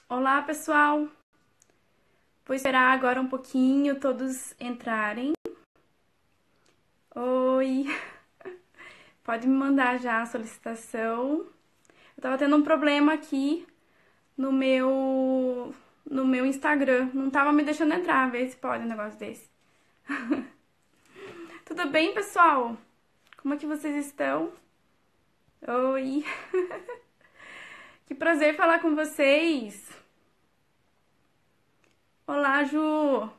Olá, pessoal. Vou esperar agora um pouquinho todos entrarem. Oi, pode me mandar já a solicitação. Eu tava tendo um problema aqui no meu Instagram. Não tava me deixando entrar, vê se pode um negócio desse. Tudo bem, pessoal? Como é que vocês estão? Oi. Que prazer falar com vocês. Olá, Ju.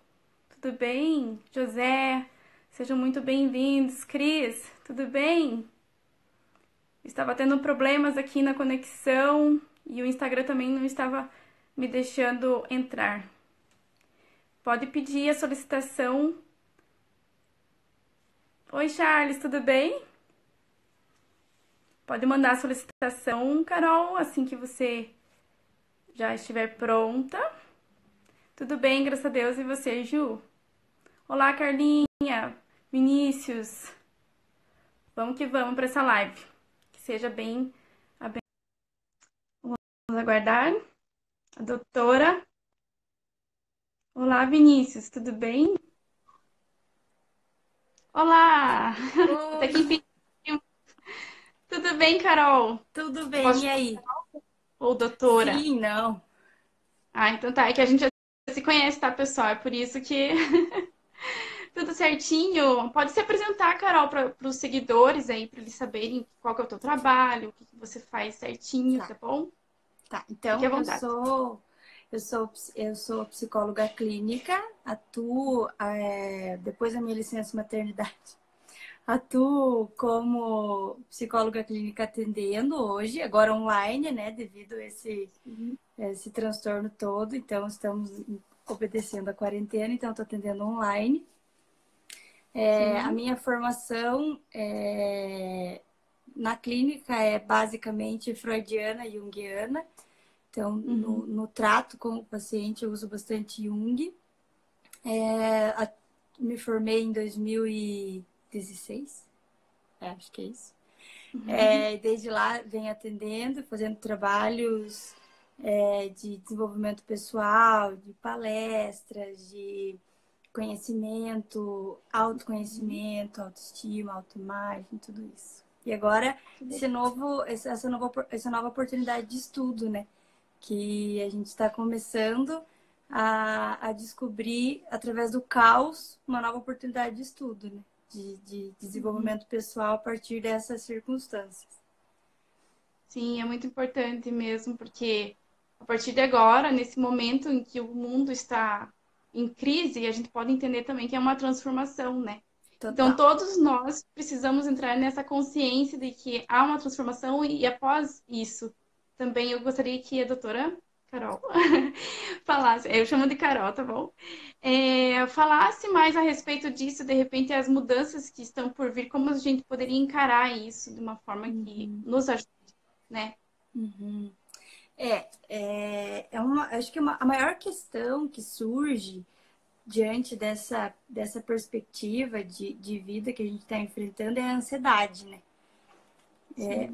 Tudo bem? José, sejam muito bem-vindos. Cris, tudo bem? Estava tendo problemas aqui na conexão e o Instagram também não estava me deixando entrar. Pode pedir a solicitação. Oi, Charles, tudo bem? Pode mandar a solicitação, Carol, assim que você já estiver pronta. Tudo bem, graças a Deus. E você, Ju? Olá, Carlinha, Vinícius. Vamos que vamos para essa live. Que seja bem. Vamos aguardar. A doutora. Olá, Vinícius, tudo bem? Olá! Até que Oi, enfim. Tudo bem, Carol? tudo Eu posso bem? te E aí? ou doutora? Sim, não. Ah, então tá. É que a gente já se conhece, tá, pessoal? É por isso que tudo certinho. Pode se apresentar, Carol, para os seguidores aí, para eles saberem qual que é o teu trabalho, o que que você faz certinho, Tá, tá bom? tá. Fique Então, à vontade. eu sou psicóloga clínica, atuo, depois da minha licença maternidade, atuo como psicóloga clínica atendendo hoje, agora online, né, devido a esse transtorno todo. Então, estamos obedecendo a quarentena, então estou atendendo online. A Sim. minha formação na clínica é basicamente freudiana e junguiana. Então, Uhum. no trato com o paciente, eu uso bastante Jung. Me formei em 2016, acho que é isso. Uhum. Desde lá, venho atendendo, fazendo trabalhos de desenvolvimento pessoal, de palestras, de conhecimento, Uhum. autoconhecimento, autoestima, autoimagem, tudo isso. E agora, Que legal. essa nova oportunidade de estudo, né? Que a gente está começando a descobrir, através do caos, uma nova oportunidade de estudo, né? De Uhum. desenvolvimento pessoal a partir dessas circunstâncias. Sim, é muito importante mesmo, porque a partir de agora, nesse momento em que o mundo está em crise, a gente pode entender também que é uma transformação, né? Então, Total. todos nós precisamos entrar nessa consciência de que há uma transformação e após isso, também eu gostaria que a doutora Carol falasse, eu chamo de Carol, tá bom? Falasse mais a respeito disso, de repente, as mudanças que estão por vir, como a gente poderia encarar isso de uma forma que Uhum, nos ajude, né? uhum. Acho que a maior questão que surge diante dessa perspectiva de vida que a gente está enfrentando é a ansiedade, né? Sim.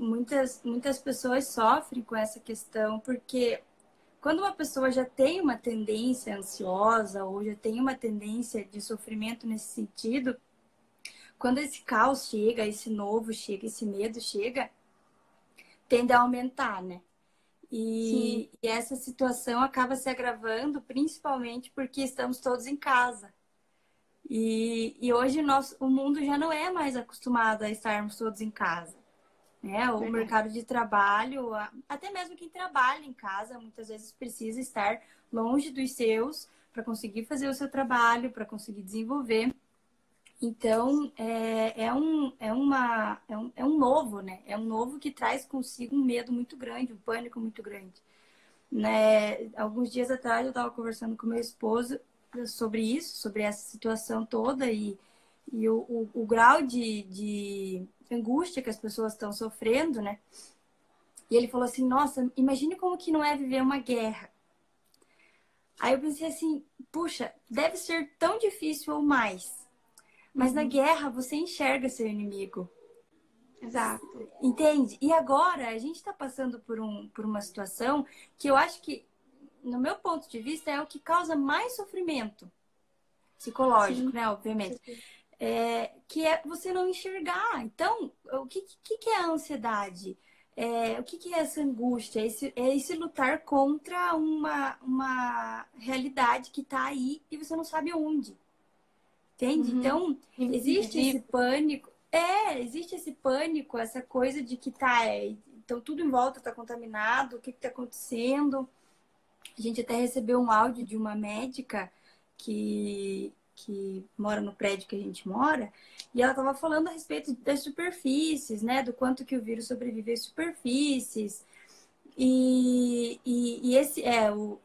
Muitas pessoas sofrem com essa questão porque quando uma pessoa já tem uma tendência ansiosa ou já tem uma tendência de sofrimento nesse sentido, quando esse caos chega, esse novo chega, esse medo chega, tende a aumentar, né? Sim, E essa situação acaba se agravando principalmente porque estamos todos em casa. E hoje o mundo já não é mais acostumado a estarmos todos em casa, né? O verdade. mercado de trabalho, até mesmo quem trabalha em casa, muitas vezes precisa estar longe dos seus para conseguir fazer o seu trabalho, para conseguir desenvolver. Então, é um novo, né? É um novo que traz consigo um medo muito grande, um pânico muito grande. Né? Alguns dias atrás eu estava conversando com meu esposo sobre isso, sobre essa situação toda e o grau de angústia que as pessoas estão sofrendo, né? E ele falou assim, nossa, imagine como que não é viver uma guerra. Aí eu pensei assim, puxa, deve ser tão difícil ou mais. Mas na Uhum. guerra você enxerga seu inimigo. Exato. Entende? E agora a gente está passando por uma situação que eu acho que no meu ponto de vista, é o que causa mais sofrimento psicológico, Sim. né? Obviamente. Que é você não enxergar. Então, o que é a ansiedade? O que é essa angústia? É esse lutar contra uma realidade que está aí e você não sabe onde. Entende? Uhum. Então, existe esse Invisível. pânico. Existe esse pânico, essa coisa de que então tudo em volta está contaminado, o que está acontecendo? A gente até recebeu um áudio de uma médica que mora no prédio que a gente mora, e ela estava falando a respeito das superfícies, né? Do quanto que o vírus sobrevive às superfícies. E esse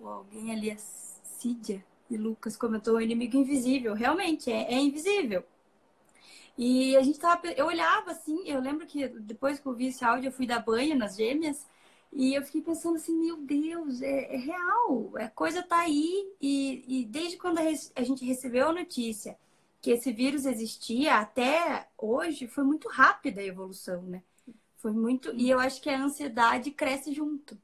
alguém ali, a Cídia e Lucas comentou o inimigo invisível. Realmente, é invisível. E a gente eu olhava assim, eu lembro que depois que eu vi esse áudio, eu fui dar banho nas gêmeas, e eu fiquei pensando assim, meu Deus, é real, a coisa tá aí, e desde quando a gente recebeu a notícia que esse vírus existia até hoje, foi muito rápida a evolução, né? Foi muito, e eu acho que a ansiedade cresce junto.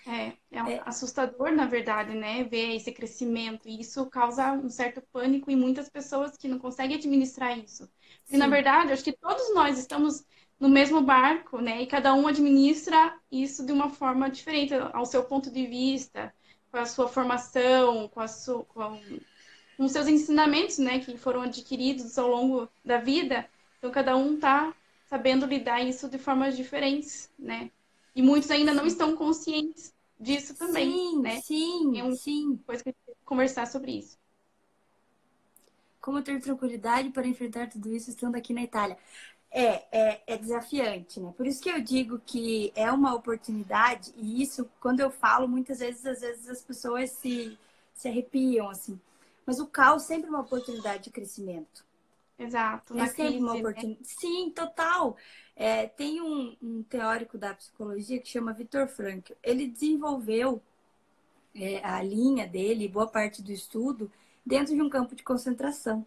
É assustador, na verdade, né? Ver esse crescimento. E isso causa um certo pânico em muitas pessoas que não conseguem administrar isso. Porque, na Sim, verdade, acho que todos nós estamos no mesmo barco, né? E cada um administra isso de uma forma diferente, ao seu ponto de vista, com a sua formação, com os seus ensinamentos, né? Que foram adquiridos ao longo da vida. Então, cada um tá sabendo lidar isso de formas diferentes, né? E muitos ainda não sim, estão conscientes disso também, sim, né? Tem sim, uma sim. coisa que a gente tem que conversar sobre isso. Como ter tranquilidade para enfrentar tudo isso estando aqui na Itália? É desafiante, né? Por isso que eu digo que é uma oportunidade, e isso, quando eu falo, muitas vezes, às vezes as pessoas se arrepiam, assim. Mas o caos sempre é uma oportunidade de crescimento. Exato, É na sempre uma crise, né? oportunidade. Sim, total. Tem um teórico da psicologia que chama Viktor Frankl. Ele desenvolveu a linha dele, boa parte do estudo, dentro de um campo de concentração.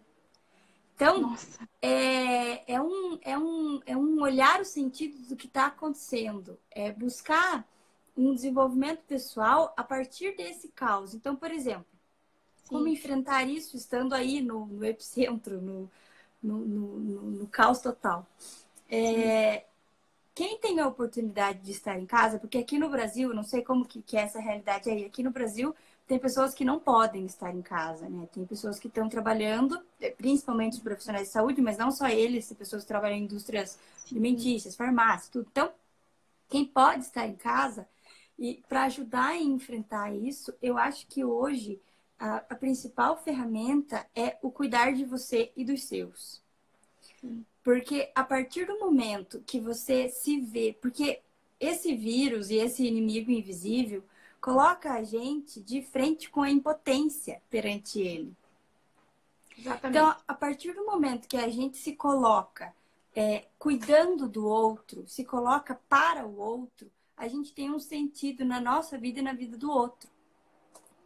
Então, Nossa, é um olhar o sentido do que está acontecendo. É buscar um desenvolvimento pessoal a partir desse caos. Então, por exemplo, como sim. enfrentar isso estando aí no epicentro, no caos total? Sim. Quem tem a oportunidade de estar em casa, porque aqui no Brasil, não sei como que é essa realidade aí, aqui no Brasil tem pessoas que não podem estar em casa, né? Tem pessoas que estão trabalhando, principalmente os profissionais de saúde, mas não só eles, tem pessoas que trabalham em indústrias Sim. alimentícias, farmácias, tudo. Então, quem pode estar em casa, e para ajudar a enfrentar isso, eu acho que hoje a principal ferramenta é o cuidar de você e dos seus. Sim. Porque a partir do momento que você se vê, porque esse vírus e esse inimigo invisível coloca a gente de frente com a impotência perante ele. Então, Exatamente. a partir do momento que a gente se coloca cuidando do outro, se coloca para o outro, a gente tem um sentido na nossa vida e na vida do outro.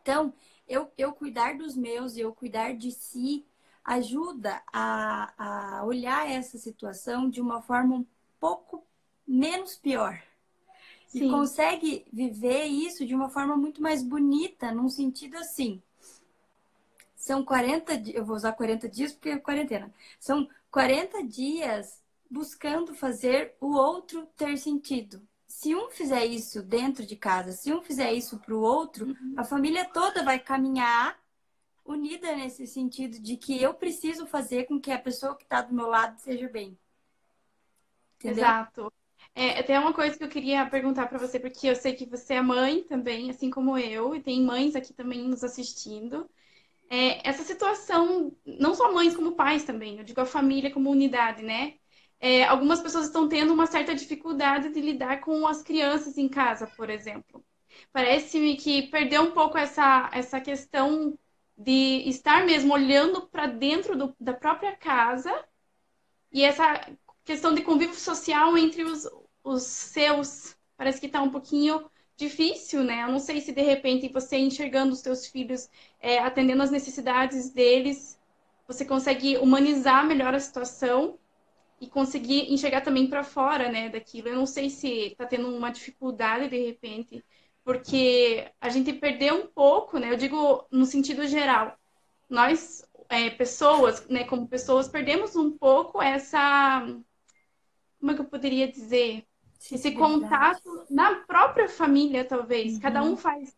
Então, eu cuidar dos meus e eu cuidar de si ajuda a olhar essa situação de uma forma um pouco menos pior. E Sim. consegue viver isso de uma forma muito mais bonita, num sentido assim. São 40 dias, eu vou usar 40 dias porque é quarentena. São 40 dias buscando fazer o outro ter sentido. Se um fizer isso dentro de casa, se um fizer isso para o outro, Uhum. a família toda vai caminhar unida nesse sentido de que eu preciso fazer com que a pessoa que está do meu lado seja bem. Entendeu? Exato. Tem uma coisa que eu queria perguntar para você, porque eu sei que você é mãe também, assim como eu, e tem mães aqui também nos assistindo. Essa situação, não só mães como pais também, eu digo a família como unidade, né? Algumas pessoas estão tendo uma certa dificuldade de lidar com as crianças em casa, por exemplo. Parece-me que perdeu um pouco essa questão de estar mesmo olhando para dentro da própria casa e essa questão de convívio social entre os seus. Parece que está um pouquinho difícil, né? Eu não sei se de repente você enxergando os seus filhos, atendendo às necessidades deles, você consegue humanizar melhor a situação e conseguir enxergar também para fora, né, daquilo. Eu não sei se está tendo uma dificuldade de repente porque a gente perdeu um pouco, né? Eu digo no sentido geral. Nós, pessoas, né, como pessoas, perdemos um pouco essa, como é que eu poderia dizer? Esse Sensibilidade. contato na própria família, talvez. Cada um Uhum, faz,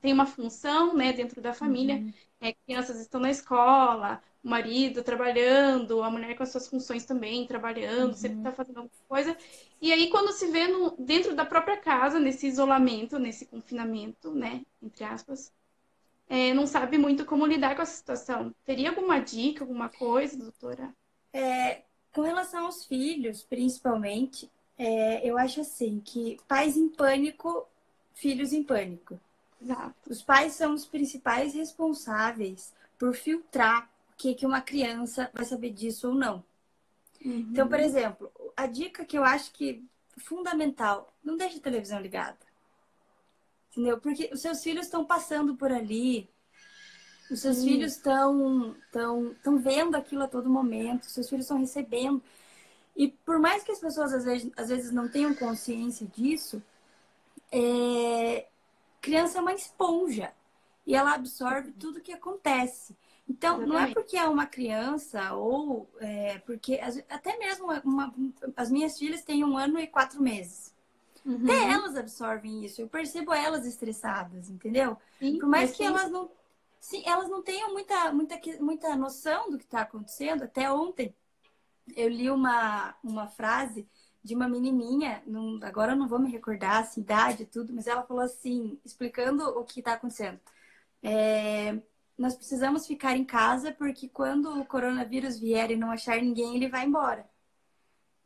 tem uma função, né, dentro da família. uhum, Crianças estão na escola, o marido trabalhando, a mulher com as suas funções também trabalhando, sempre está uhum. fazendo alguma coisa. E aí, quando se vê dentro da própria casa, nesse isolamento, nesse confinamento, né, entre aspas, não sabe muito como lidar com essa situação. Teria alguma dica, alguma coisa, doutora? Com relação aos filhos, principalmente, eu acho assim que pais em pânico, filhos em pânico. Exato. Os pais são os principais responsáveis por filtrar o que uma criança vai saber disso ou não. Então, por Uhum. exemplo, a dica que eu acho que é fundamental, não deixe a televisão ligada. Entendeu? Porque os seus filhos estão passando por ali, os seus Sim, filhos estão vendo aquilo a todo momento, os seus filhos estão recebendo. E por mais que as pessoas às vezes não tenham consciência disso, criança é uma esponja e ela absorve tudo que acontece. Então, não é exatamente. porque é uma criança ou porque até mesmo as minhas filhas têm 1 ano e 4 meses. Até Uhum. elas absorvem isso. Eu percebo elas estressadas, entendeu? Sim, Por é mais que assim. sim, elas não tenham muita noção do que está acontecendo. Até ontem eu li uma frase de uma menininha, agora eu não vou me recordar a cidade e tudo, mas ela falou assim, explicando o que está acontecendo. Nós precisamos ficar em casa porque quando o coronavírus vier e não achar ninguém, ele vai embora.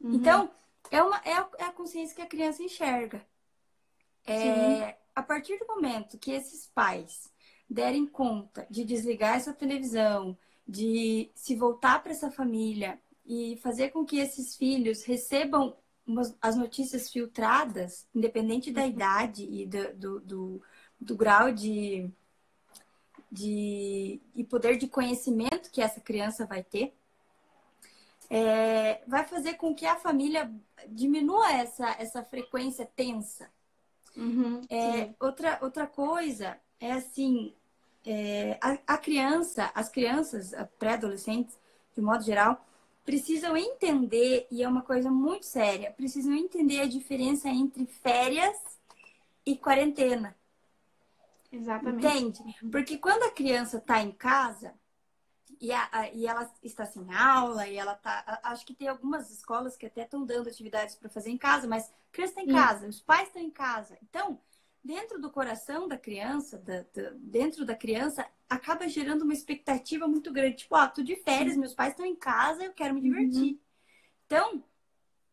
Uhum. Então, é a consciência que a criança enxerga. Sim. A partir do momento que esses pais derem conta de desligar essa televisão, de se voltar para essa família e fazer com que esses filhos recebam as notícias filtradas, independente da idade e do grau e poder de conhecimento que essa criança vai ter, vai fazer com que a família diminua essa frequência tensa. Uhum. Sim. Outra coisa é assim, as crianças, pré-adolescentes, de modo geral, precisam entender, e é uma coisa muito séria, precisam entender a diferença entre férias e quarentena. Exatamente. Entende? Porque quando a criança está em casa e ela está sem aula, e ela tá. Acho que tem algumas escolas que até estão dando atividades para fazer em casa, mas a criança está em Sim. casa, os pais estão em casa. Então, dentro do coração da criança, dentro da criança, acaba gerando uma expectativa muito grande. Tipo, tô de férias, Sim. meus pais estão em casa, eu quero me Uhum. divertir. Então,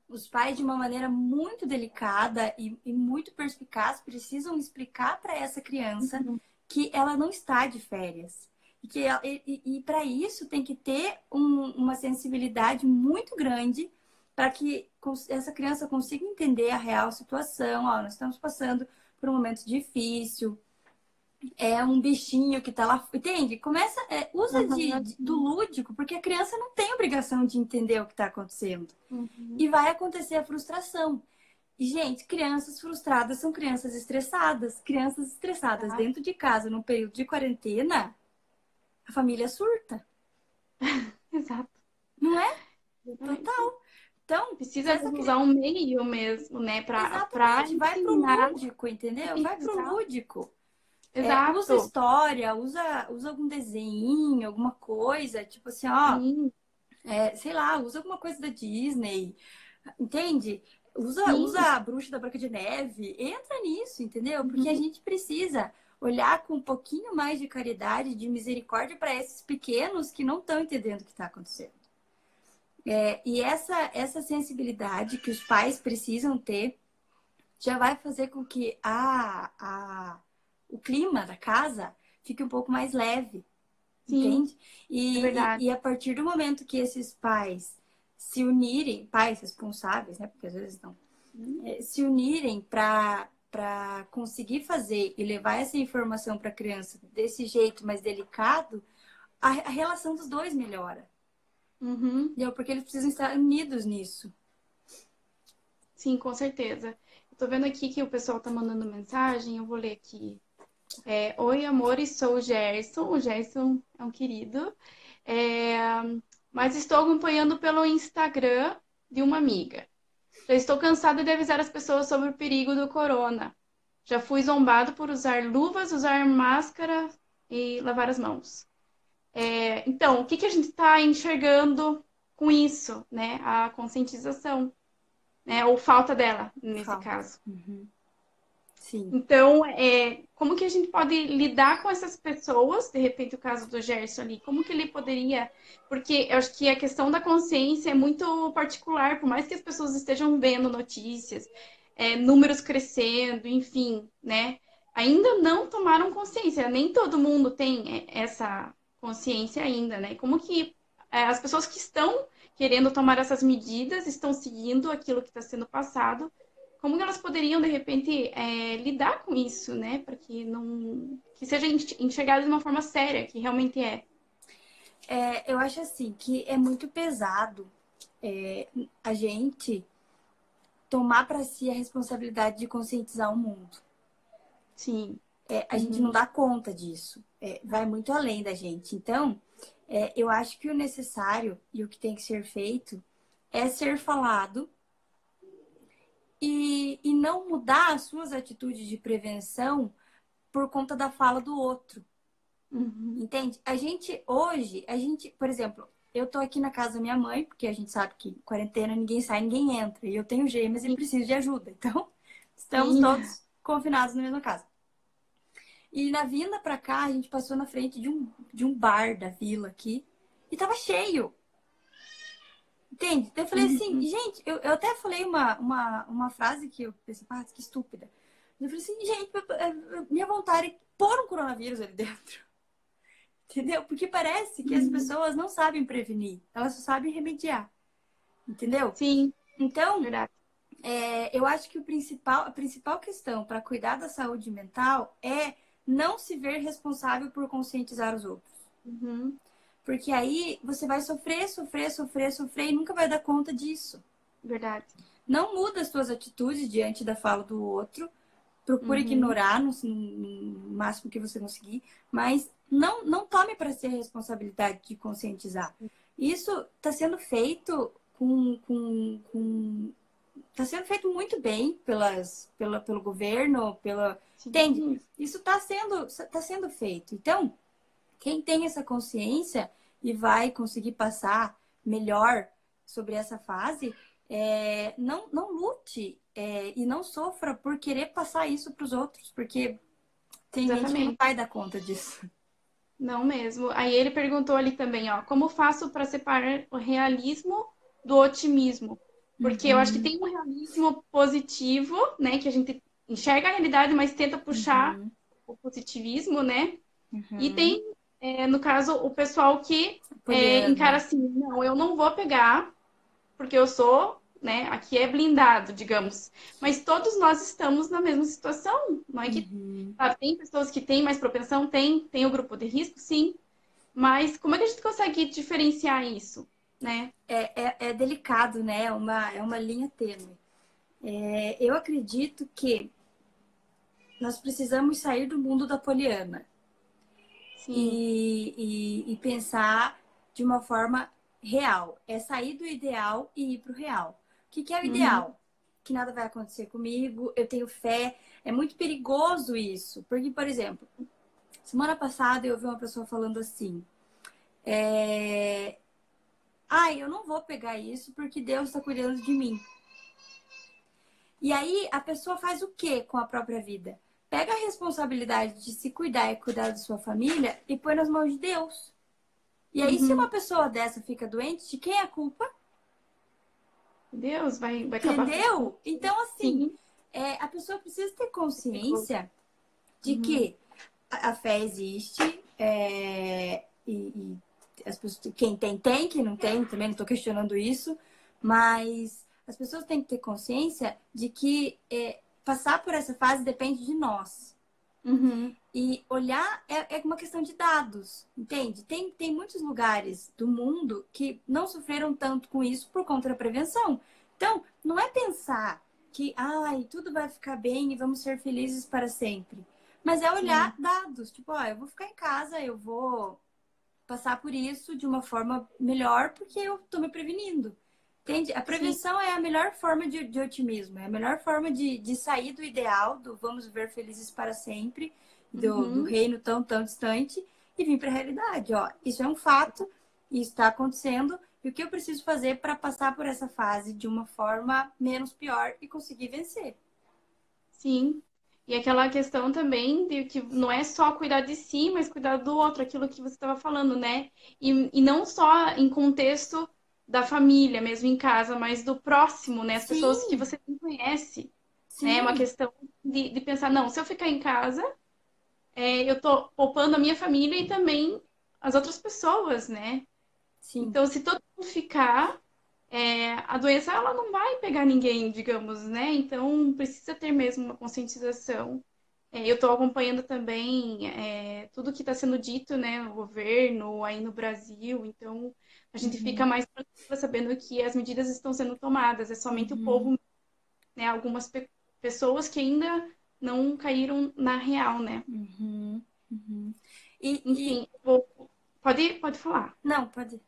os pais, de uma maneira muito delicada e muito perspicaz, precisam explicar para essa criança Uhum. que ela não está de férias. E para isso tem que ter uma sensibilidade muito grande para que essa criança consiga entender a real situação. Nós estamos passando por um momento difícil, é um bichinho que tá lá, entende? Usa Aham, do sim. lúdico, porque a criança não tem obrigação de entender o que está acontecendo. Uhum. E vai acontecer a frustração. E, gente, crianças frustradas são crianças estressadas. Crianças estressadas Exato. dentro de casa, num período de quarentena, a família surta, Exato. não é? Exatamente. Total. Então, se Precisa essa usar criança. um meio mesmo, né, para Exatamente, vai pro ensinar. lúdico, entendeu? Vai pro Exato. lúdico. Usa Exato. história, usa algum desenho, alguma coisa, tipo assim, Sim. sei lá, usa alguma coisa da Disney, entende? Usa Sim. a Bruxa da Branca de Neve, entra nisso, entendeu? Porque a Uhum. gente precisa olhar com um pouquinho mais de caridade, de misericórdia para esses pequenos que não estão entendendo o que está acontecendo. E essa sensibilidade que os pais precisam ter já vai fazer com que o clima da casa fique um pouco mais leve, Sim. entende? É verdade. E a partir do momento que esses pais se unirem, pais responsáveis, né? Porque às vezes não, se unirem para conseguir fazer e levar essa informação para a criança desse jeito mais delicado, a relação dos dois melhora. Uhum. Entendeu? Porque eles precisam estar unidos nisso. Sim, com certeza. tô vendo aqui que o pessoal tá mandando mensagem, eu vou ler aqui. Oi, amores, sou o Gerson. O Gerson é um querido. É, mas estou acompanhando pelo Instagram de uma amiga. Já estou cansada de avisar as pessoas sobre o perigo do corona. Já fui zombado por usar luvas, usar máscara e lavar as mãos. Então, o que que a gente está enxergando com isso, né? A conscientização, né? Ou falta dela, nesse Falta. caso. Sim. Então, como que a gente pode lidar com essas pessoas? De repente, o caso do Gerson ali, como que ele poderia... Porque eu acho que a questão da consciência é muito particular, por mais que as pessoas estejam vendo notícias, números crescendo, enfim, né? Ainda não tomaram consciência, nem todo mundo tem essa consciência ainda, né? Como que as pessoas que estão querendo tomar essas medidas estão seguindo aquilo que está sendo passado, como que elas poderiam, de repente, lidar com isso, né? Para que não que seja enxergado de uma forma séria, que realmente é. Eu acho assim que é muito pesado a gente tomar para si a responsabilidade de conscientizar o mundo. Sim. A gente não dá conta disso. Vai muito além da gente. Então, eu acho que o necessário e o que tem que ser feito é ser falado e não mudar as suas atitudes de prevenção por conta da fala do outro. Entende? Hoje, por exemplo, eu tô aqui na casa da minha mãe, porque a gente sabe que quarentena ninguém sai, ninguém entra. E eu tenho gêmeas e preciso de ajuda. Então, estamos Sim. todos confinados na mesma casa. E na vinda pra cá, a gente passou na frente de um bar da vila aqui e tava cheio. Entende? Então eu falei assim, gente, eu até falei uma frase que eu pensei, que estúpida. Eu falei assim, gente, minha vontade é pôr um coronavírus ali dentro. Entendeu? Porque parece que as pessoas não sabem prevenir, elas só sabem remediar. Entendeu? Sim, Então, verdade. eu acho que a principal questão para cuidar da saúde mental é não se ver responsável por conscientizar os outros. Porque aí você vai sofrer, sofrer, sofrer, sofrer e nunca vai dar conta disso. Verdade. Não muda as suas atitudes diante da fala do outro. Procure ignorar no máximo que você conseguir. Mas não tome para si a responsabilidade de conscientizar. Isso está sendo feito tá sendo feito muito bem pelo governo, entende? Isso está sendo feito. Então, quem tem essa consciência e vai conseguir passar melhor sobre essa fase, não lute e não sofra por querer passar isso para os outros, porque tem gente que não vai dar conta disso. Não mesmo. Aí ele perguntou ali também, ó, como faço para separar o realismo do otimismo? Porque eu acho que tem um realismo positivo, né, que a gente enxerga a realidade, mas tenta puxar o positivismo, né? E tem, no caso, o pessoal que encara assim, não, eu não vou pegar, porque eu sou, né, aqui é blindado, digamos. Mas todos nós estamos na mesma situação. Não é que sabe, tem pessoas que têm mais propensão, tem o grupo de risco, sim. Mas como é que a gente consegue diferenciar isso, né? É delicado, né? É uma linha tênue. Eu acredito que nós precisamos sair do mundo da Poliana e pensar de uma forma real. É sair do ideal e ir para o real. O que é o ideal? Que nada vai acontecer comigo, eu tenho fé. É muito perigoso isso. Porque, por exemplo, semana passada eu ouvi uma pessoa falando assim: eu não vou pegar isso porque Deus está cuidando de mim. E aí a pessoa faz o que com a própria vida? Pega a responsabilidade de se cuidar e cuidar da sua família e põe nas mãos de Deus. E aí, se uma pessoa dessa fica doente, de quem é a culpa? Deus vai acabar. Entendeu? Então, assim, a pessoa precisa ter consciência de que a fé existe e as pessoas, quem tem, quem não tem, também não estou questionando isso, mas as pessoas têm que ter consciência de que passar por essa fase depende de nós. E olhar é uma questão de dados, entende? Tem muitos lugares do mundo que não sofreram tanto com isso por conta da prevenção. Então, não é pensar que, ai, tudo vai ficar bem e vamos ser felizes para sempre. Mas é olhar dados, tipo, ó, eu vou ficar em casa, eu vou passar por isso de uma forma melhor porque eu tô me prevenindo. Entende? A Sim. prevenção é a melhor forma de otimismo, é a melhor forma de sair do ideal, do vamos viver felizes para sempre, do Uhum. reino tão, tão distante e vir para a realidade. Ó, isso é um fato, isso está acontecendo, e o que eu preciso fazer para passar por essa fase de uma forma menos pior e conseguir vencer? Sim. E aquela questão também de que não é só cuidar de si, mas cuidar do outro, aquilo que você estava falando, né? E não só em contexto da família, mesmo em casa, mas do próximo, né? As pessoas que Sim, você não conhece, né? É uma sim, questão de pensar, não, se eu ficar em casa, eu tô poupando a minha família e também as outras pessoas, né? sim. Então, se todo mundo ficar, a doença ela não vai pegar ninguém, digamos, né? Então precisa ter mesmo uma conscientização. Eu estou acompanhando também tudo que está sendo dito, né, no governo, aí no Brasil. Então a gente fica Uhum, mais tranquila sabendo que as medidas estão sendo tomadas. É somente o uhum, povo, né? Algumas pessoas que ainda não caíram na real, né? uhum, uhum. Enfim, pode falar. Não, pode.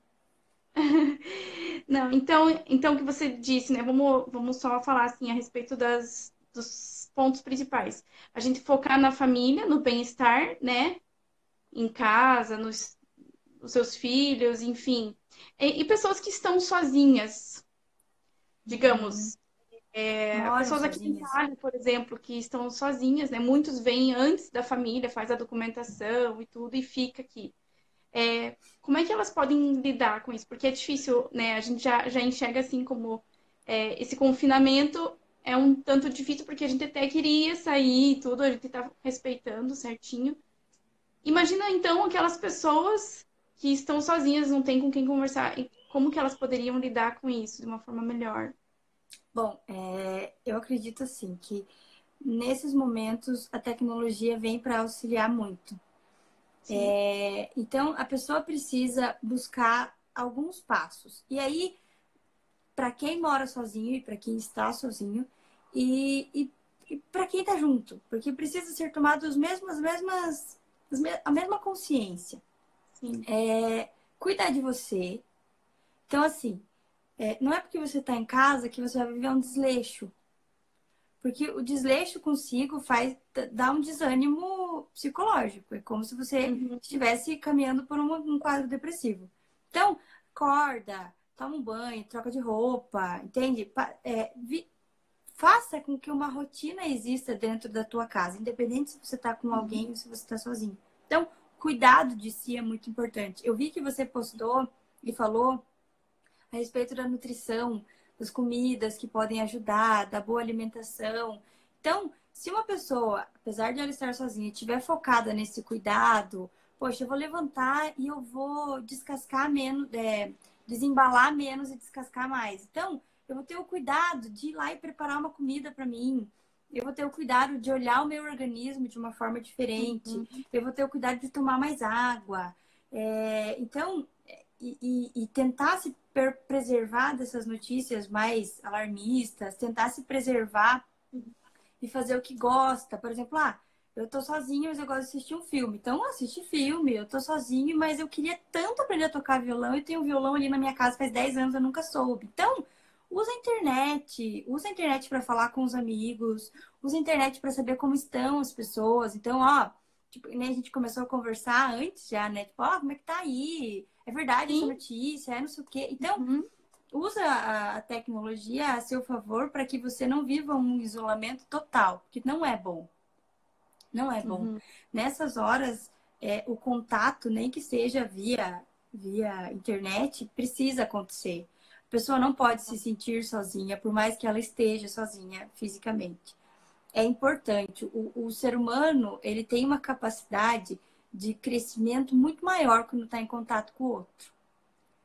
Não, então o que você disse, né? Vamos só falar assim a respeito dos pontos principais. A gente focar na família, no bem-estar, né? Em casa, nos seus filhos, enfim. E pessoas que estão sozinhas, Uhum. digamos, Moram pessoas aqui em sozinhas. Itália, por exemplo, que estão sozinhas, né? Muitos vêm antes da família, faz a documentação e tudo e fica aqui. Como é que elas podem lidar com isso? Porque é difícil, né? A gente já enxerga assim como esse confinamento é um tanto difícil porque a gente até queria sair e tudo, a gente tá respeitando certinho. Imagina então aquelas pessoas que estão sozinhas, não tem com quem conversar, e como que elas poderiam lidar com isso de uma forma melhor? Bom, eu acredito assim que nesses momentos a tecnologia vem para auxiliar muito. Sim. Então a pessoa precisa buscar alguns passos. E aí, para quem mora sozinho e para quem está sozinho, e para quem está junto, porque precisa ser tomado a mesma consciência. Sim. Cuidar de você. Então, assim, não é porque você está em casa que você vai viver um desleixo. Porque o desleixo consigo faz dar um desânimo psicológico. É como se você Uhum. estivesse caminhando por um quadro depressivo. Então, acorda, toma um banho, troca de roupa, entende? Faça com que uma rotina exista dentro da tua casa, independente se você está com Uhum. alguém ou se você está sozinho. Então, cuidado de si é muito importante. Eu vi que você postou e falou a respeito da nutrição, das comidas que podem ajudar, da boa alimentação. Então, se uma pessoa, apesar de ela estar sozinha, estiver focada nesse cuidado, poxa, eu vou levantar e eu vou descascar menos, desembalar menos e descascar mais. Então, eu vou ter o cuidado de ir lá e preparar uma comida para mim. Eu vou ter o cuidado de olhar o meu organismo de uma forma diferente. Uhum. Eu vou ter o cuidado de tomar mais água. Então, e tentar se preservar dessas notícias mais alarmistas, tentar se preservar e fazer o que gosta. Por exemplo, eu tô sozinho, mas eu gosto de assistir um filme. Então, assiste filme. Eu tô sozinho, mas eu queria tanto aprender a tocar violão. Eu tenho um violão ali na minha casa faz 10 anos, eu nunca soube. Então, usa a internet para falar com os amigos, usa a internet para saber como estão as pessoas. Então, tipo, né, a gente começou a conversar antes já, né? Tipo, como é que tá aí? É verdade essa Sim. notícia? É não sei o quê. Então, Uhum. usa a tecnologia a seu favor para que você não viva um isolamento total, que não é bom. Não é bom. Uhum. Nessas horas, o contato, nem que seja via internet, precisa acontecer. A pessoa não pode se sentir sozinha, por mais que ela esteja sozinha fisicamente. É importante. O ser humano, ele tem uma capacidade de crescimento muito maior quando está em contato com o outro.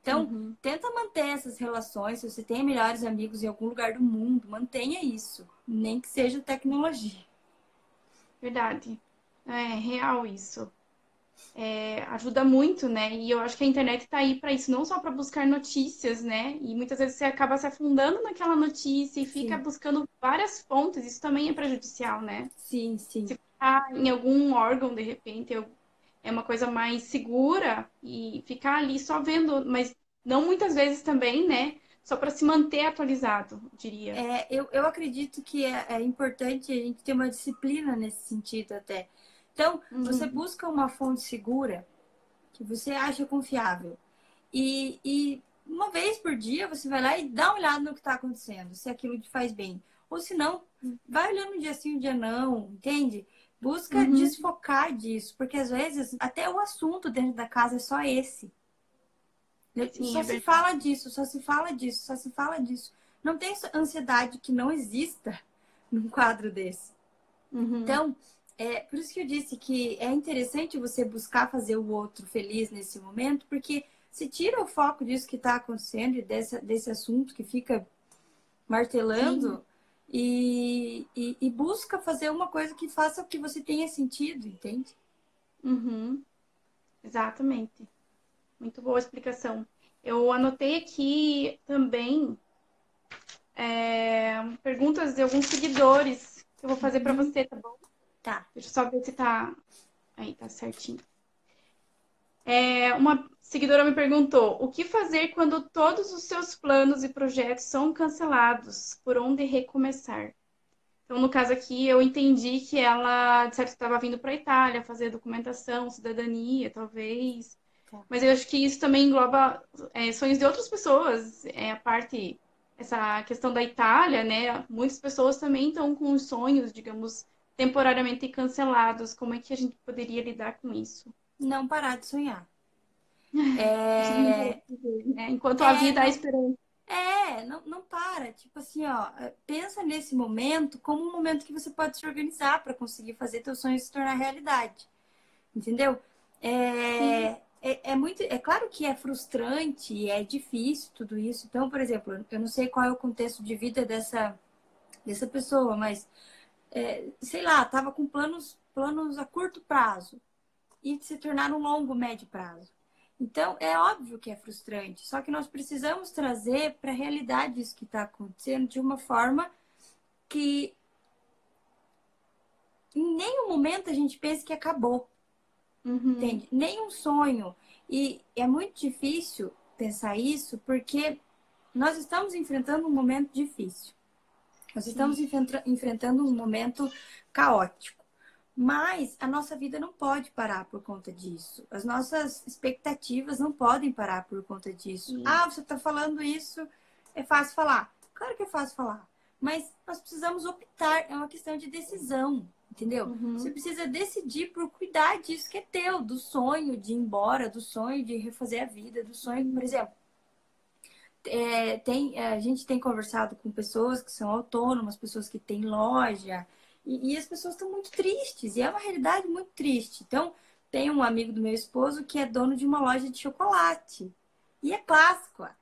Então, Uhum. tenta manter essas relações. Se você tem melhores amigos em algum lugar do mundo, mantenha isso. Nem que seja tecnologia. Verdade. É real isso. ajuda muito, né? E eu acho que a internet tá aí para isso, não só para buscar notícias, né? E muitas vezes você acaba se afundando naquela notícia e fica Sim, buscando várias fontes, isso também é prejudicial, né? sim, sim. Se ficar em algum órgão, de repente, é uma coisa mais segura e ficar ali só vendo, mas não muitas vezes também, né? Só para se manter atualizado, eu diria. Eu acredito que é importante a gente ter uma disciplina nesse sentido até. Então, você Uhum, busca uma fonte segura que você acha confiável. E uma vez por dia você vai lá e dá uma olhada no que está acontecendo, se aquilo te faz bem. Ou se não, vai olhando um dia sim, um dia não, entende? Busca uhum, desfocar disso, porque às vezes até o assunto dentro da casa é só esse. sim, Só é se verdade. fala disso, só se fala disso, só se fala disso. Não tem ansiedade que não exista num quadro desse. Uhum, Então, por isso que eu disse que é interessante você buscar fazer o outro feliz nesse momento, porque se tira o foco disso que está acontecendo e desse assunto que fica sim, martelando e busca fazer uma coisa que faça o que você tenha sentido, entende? uhum, exatamente. Muito boa explicação. Eu anotei aqui também perguntas de alguns seguidores que eu vou fazer para Uhum. você, tá bom? Tá. Deixa eu só ver se tá aí, tá certinho. Uma seguidora me perguntou: o que fazer quando todos os seus planos e projetos são cancelados? Por onde recomeçar? Então, no caso aqui, eu entendi que ela, de certo, estava vindo para a Itália fazer documentação, cidadania, talvez. Tá. Mas eu acho que isso também engloba sonhos de outras pessoas. Essa questão da Itália, né? Muitas pessoas também estão com os sonhos, digamos, temporariamente cancelados. Como é que a gente poderia lidar com isso? Não parar de sonhar. Isso não É, parece dizer, né? Enquanto a é, vida há não, esperança. não para. Tipo assim, ó, pensa nesse momento como um momento que você pode se organizar para conseguir fazer teus sonhos se tornar realidade. Entendeu? Sim. É claro que é frustrante, é difícil tudo isso. Então, por exemplo, eu não sei qual é o contexto de vida dessa pessoa, mas sei lá, tava com planos a curto prazo e se tornar um longo, médio prazo. Então, é óbvio que é frustrante, só que nós precisamos trazer para a realidade isso que está acontecendo de uma forma que em nenhum momento a gente pense que acabou, Uhum. entende? Nenhum sonho. E é muito difícil pensar isso porque nós estamos enfrentando um momento difícil. Nós estamos Sim. enfrentando um momento caótico. Mas a nossa vida não pode parar por conta disso. As nossas expectativas não podem parar por conta disso. Sim. Ah, você está falando isso, é fácil falar. Claro que é fácil falar. Mas nós precisamos optar, é uma questão de decisão, entendeu? Você Uhum. precisa decidir por cuidar disso que é teu, do sonho de ir embora, do sonho de refazer a vida, do sonho, por exemplo. A gente tem conversado com pessoas que são autônomas, pessoas que têm loja, e as pessoas estão muito tristes, e é uma realidade muito triste. Então, tem um amigo do meu esposo que é dono de uma loja de chocolate, e é Páscoa,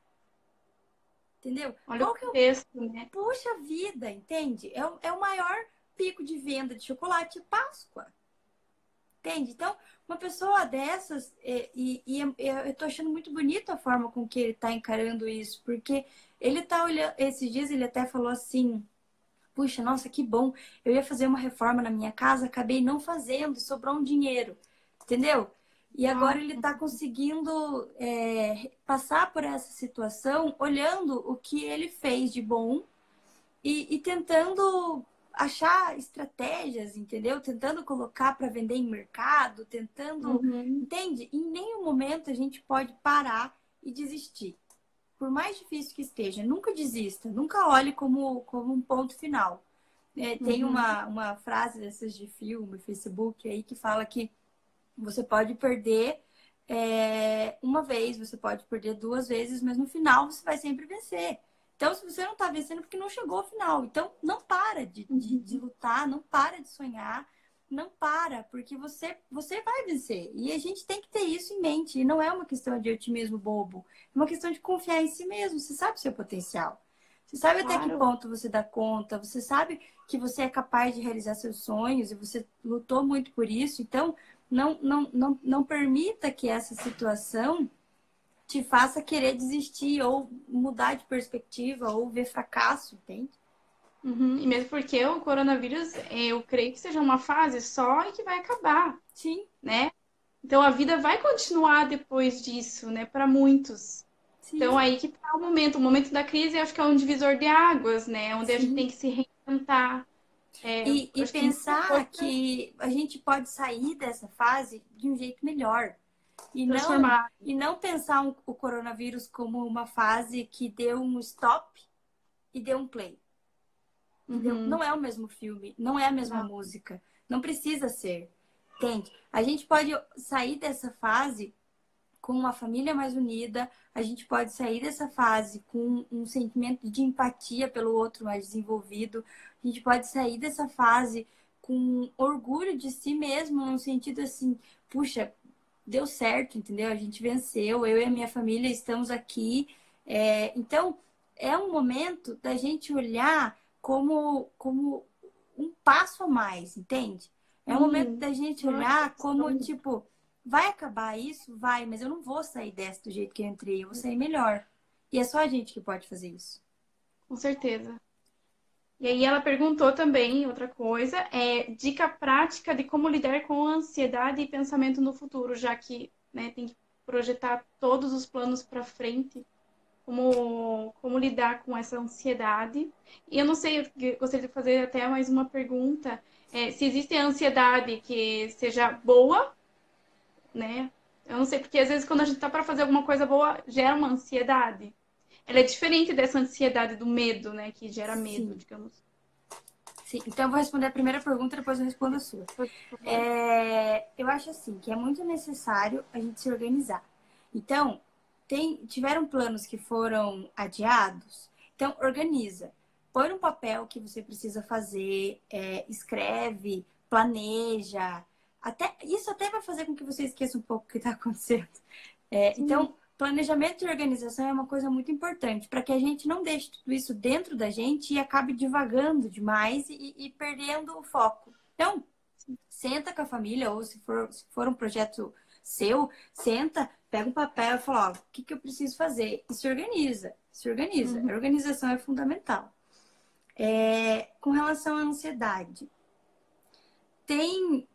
entendeu? Olha o Qual que é o. contexto, né? Puxa vida, entende? É o maior pico de venda de chocolate, é Páscoa. Entende? Então, uma pessoa dessas, eu tô achando muito bonito a forma com que ele tá encarando isso, porque ele tá olhando, esses dias ele até falou assim, puxa, nossa, que bom, eu ia fazer uma reforma na minha casa, acabei não fazendo, sobrou um dinheiro, entendeu? E agora Uau. ele tá conseguindo passar por essa situação, olhando o que ele fez de bom e tentando achar estratégias, entendeu? Tentando colocar para vender em mercado, tentando, Uhum. entende? Em nenhum momento a gente pode parar e desistir. Por mais difícil que esteja, nunca desista, nunca olhe como um ponto final. Tem Uhum. uma frase dessas de filme, Facebook aí, que fala que você pode perder uma vez, você pode perder duas vezes, mas no final você vai sempre vencer. Então, se você não está vencendo, é porque não chegou ao final. Então, não para de Uhum. lutar, não para de sonhar, não para, porque você vai vencer. E a gente tem que ter isso em mente. E não é uma questão de otimismo bobo, é uma questão de confiar em si mesmo. Você sabe o seu potencial. Você sabe até que Claro. ponto você dá conta, você sabe que você é capaz de realizar seus sonhos e você lutou muito por isso. Então, não permita que essa situação te faça querer desistir ou mudar de perspectiva ou ver fracasso, entende? Uhum. E mesmo porque o coronavírus, eu creio que seja uma fase só e que vai acabar, Sim, né? Então a vida vai continuar depois disso, né? Para muitos. sim, Então aí que tá o momento da crise, eu acho que é um divisor de águas, né? Onde a gente sim. tem que se reinventar. Eu E acho que muita coisa pensar que a gente pode sair dessa fase de um jeito melhor. transformar. E não pensar o coronavírus como uma fase que deu um stop e deu um play. Entendeu? Uhum. Não é o mesmo filme, não é a mesma Não. música. Não precisa ser. Entende? A gente pode sair dessa fase com uma família mais unida, a gente pode sair dessa fase com um sentimento de empatia pelo outro mais desenvolvido, a gente pode sair dessa fase com orgulho de si mesmo, no sentido assim, puxa, deu certo, entendeu? A gente venceu, eu e a minha família estamos aqui. Então, é um momento da gente olhar como um passo a mais, entende? É um momento Sim. da gente Não é olhar como, questão. tipo, vai acabar isso? Vai, mas eu não vou sair dessa do jeito que eu entrei, eu vou sair melhor. E é só a gente que pode fazer isso. Com certeza. E aí ela perguntou também outra coisa, dica prática de como lidar com a ansiedade e pensamento no futuro, já que, né, tem que projetar todos os planos para frente, como lidar com essa ansiedade. E eu não sei, eu gostaria de fazer até mais uma pergunta, se existe ansiedade que seja boa, né? Eu não sei, porque às vezes quando a gente tá para fazer alguma coisa boa, gera uma ansiedade. Ela é diferente dessa ansiedade do medo, né, que gera medo, Sim, digamos. sim. Então eu vou responder a primeira pergunta, depois eu respondo a sua. Por favor. Eu acho assim que é muito necessário a gente se organizar. Então, tiveram planos que foram adiados, então organiza. Põe no papel o que você precisa fazer, escreve, planeja. Isso até vai fazer com que você esqueça um pouco o que está acontecendo. Sim. Então, planejamento e organização é uma coisa muito importante para que a gente não deixe tudo isso dentro da gente e acabe divagando demais e perdendo o foco. Então, senta com a família, ou se for um projeto seu, senta, pega um papel e fala, ó, o que, que eu preciso fazer? E se organiza, se organiza. Uhum. A organização é fundamental. Com relação à ansiedade, tem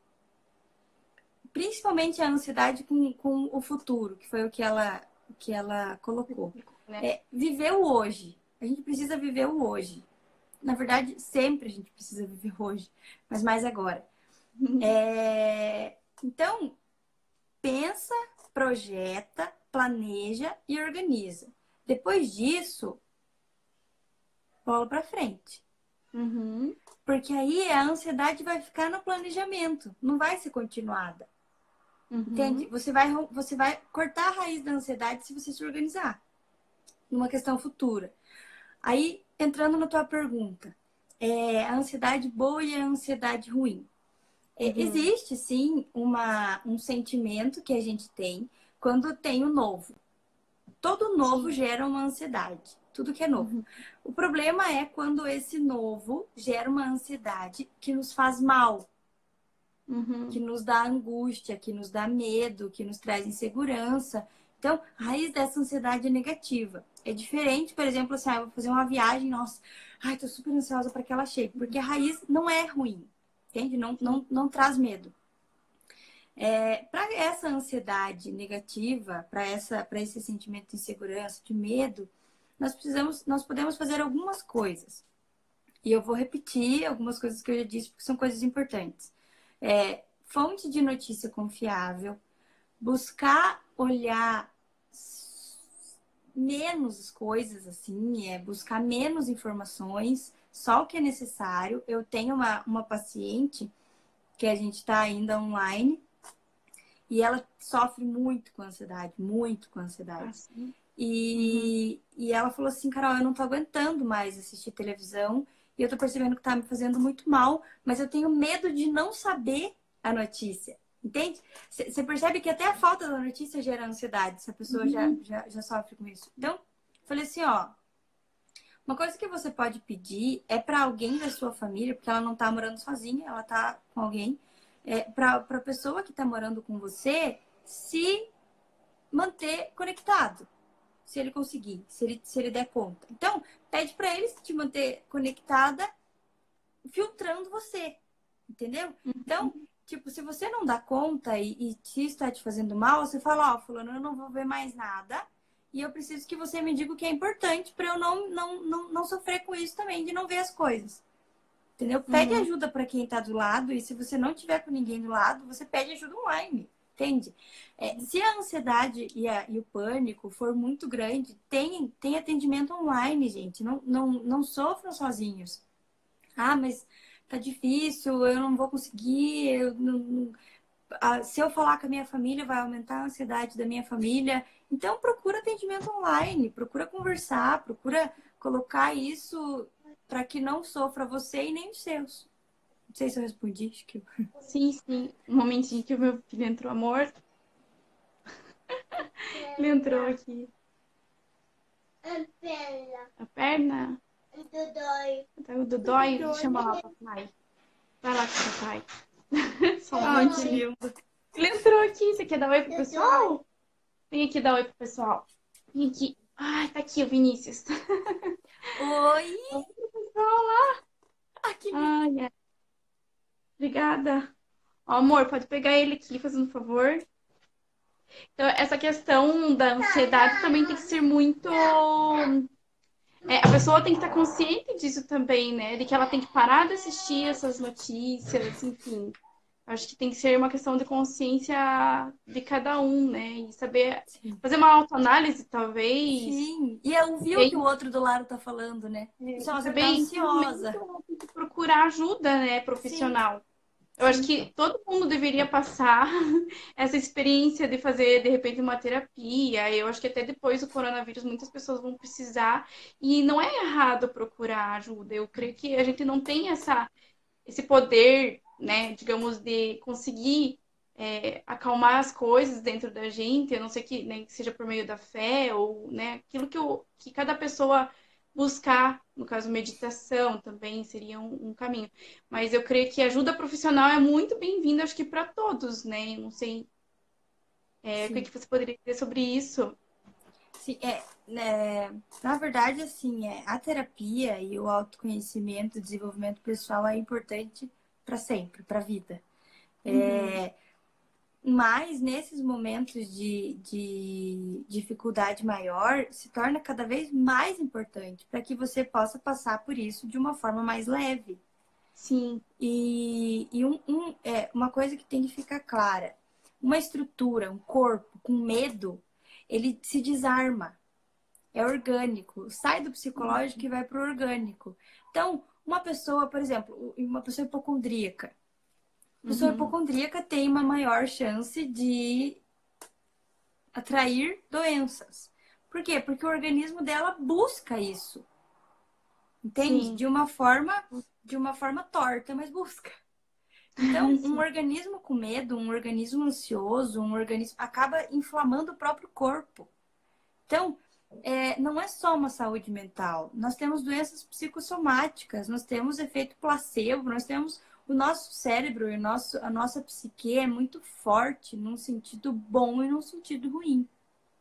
principalmente a ansiedade com o futuro, que foi o que ela colocou. Né? Viver o hoje. A gente precisa viver o hoje. Na verdade, sempre a gente precisa viver hoje, mas mais agora. Então, pensa, projeta, planeja e organiza. Depois disso, bola para frente. Uhum. Porque aí a ansiedade vai ficar no planejamento, não vai ser continuada. Entende? Uhum. Você vai cortar a raiz da ansiedade se você se organizar numa questão futura. Aí, entrando na tua pergunta, a ansiedade boa e a ansiedade ruim. Uhum. Existe, sim, um sentimento que a gente tem quando tem o novo. Todo novo Sim. gera uma ansiedade. Tudo que é novo. Uhum. O problema é quando esse novo gera uma ansiedade que nos faz mal, que Uhum. nos dá angústia, que nos dá medo, que nos traz insegurança. Então, a raiz dessa ansiedade é negativa. É diferente, por exemplo, assim, eu vou fazer uma viagem, nossa, ai, tô super ansiosa para que ela chegue, porque a raiz não é ruim, entende? Não, Sim. não traz medo. Para essa ansiedade negativa, para esse sentimento de insegurança, de medo, nós podemos fazer algumas coisas. E eu vou repetir algumas coisas que eu já disse, porque são coisas importantes. Fonte de notícia confiável, buscar olhar menos coisas, assim, buscar menos informações, só o que é necessário. Eu tenho uma paciente que a gente está ainda online e ela sofre muito com ansiedade, muito com ansiedade. Assim. Uhum. E ela falou assim, Carol, eu não tô aguentando mais assistir televisão e eu tô percebendo que tá me fazendo muito mal, mas eu tenho medo de não saber a notícia. Entende? Você percebe que até a falta da notícia gera ansiedade, se a pessoa Uhum. já sofre com isso. Então, falei assim, ó, uma coisa que você pode pedir é para alguém da sua família, porque ela não tá morando sozinha, ela tá com alguém, para a pessoa que está morando com você se manter conectado, se ele conseguir, se ele der conta. Então, pede para ele te manter conectada, filtrando você, entendeu? Então, tipo, se você não dá conta e se está te fazendo mal, você fala, ó, fulano, eu não vou ver mais nada e eu preciso que você me diga o que é importante para eu não sofrer com isso também, de não ver as coisas. Entendeu? Pede ajuda para quem está do lado e se você não tiver com ninguém do lado, você pede ajuda online. Entende? Se a ansiedade e o pânico for muito grande, tem atendimento online, gente. Não sofram sozinhos. Ah, mas tá difícil, eu não vou conseguir. Se eu falar com a minha família, vai aumentar a ansiedade da minha família. Então, procura atendimento online, procura conversar, procura colocar isso para que não sofra você e nem os seus. Não sei se eu respondi, acho que... Sim, sim. Um momentinho que o meu filho entrou, amor. Ele entrou aqui. A perna? O Dodói, chama lá o papai. Vai lá com o papai. Só um momentinho. Ele entrou aqui. Você quer dar oi pro pessoal? Vem aqui dar oi pro pessoal. Vem aqui. Ai, tá aqui o Vinícius. Oi! Oi, pessoal lá. Aqui. Ai, ai. Obrigada. Ó, amor, pode pegar ele aqui, fazendo um favor. Então, essa questão da ansiedade também tem que ser muito. A pessoa tem que estar consciente disso também, né? De que ela tem que parar de assistir essas notícias, enfim. Acho que tem que ser uma questão de consciência de cada um, né? E saber fazer uma autoanálise, talvez. Sim, e ouvir o que o outro do lado tá falando, né? Nossa, tá Saber ansiosa. procurar ajuda, né, profissional. Eu acho que todo mundo deveria passar essa experiência de fazer, de repente, uma terapia. Eu acho que até depois do coronavírus muitas pessoas vão precisar. E não é errado procurar ajuda. Eu creio que a gente não tem esse poder, né, digamos, de conseguir acalmar as coisas dentro da gente. A não ser que, né, que seja por meio da fé ou, né, aquilo que cada pessoa buscar, no caso, meditação também seria um caminho. Mas eu creio que ajuda profissional é muito bem-vinda, acho que para todos, né? Eu não sei o que você poderia dizer sobre isso. Sim, na verdade, assim, a terapia e o autoconhecimento, o desenvolvimento pessoal é importante para sempre, para a vida. Mas nesses momentos de dificuldade maior, se torna cada vez mais importante para que você possa passar por isso de uma forma mais leve. Sim. E uma coisa que tem que ficar clara: uma estrutura, um corpo com medo, ele se desarma. É orgânico. Sai do psicológico e vai para o orgânico. Então, uma pessoa, por exemplo, uma pessoa hipocondríaca. A pessoa hipocondríaca tem uma maior chance de atrair doenças. Por quê? Porque o organismo dela busca isso. Entende? Sim. De uma forma torta, mas busca. Então, um organismo com medo, um organismo ansioso, um organismo acaba inflamando o próprio corpo. Então, não é só uma saúde mental. Nós temos doenças psicossomáticas, nós temos efeito placebo, nós temos o nosso cérebro e a nossa psique é muito forte num sentido bom e num sentido ruim.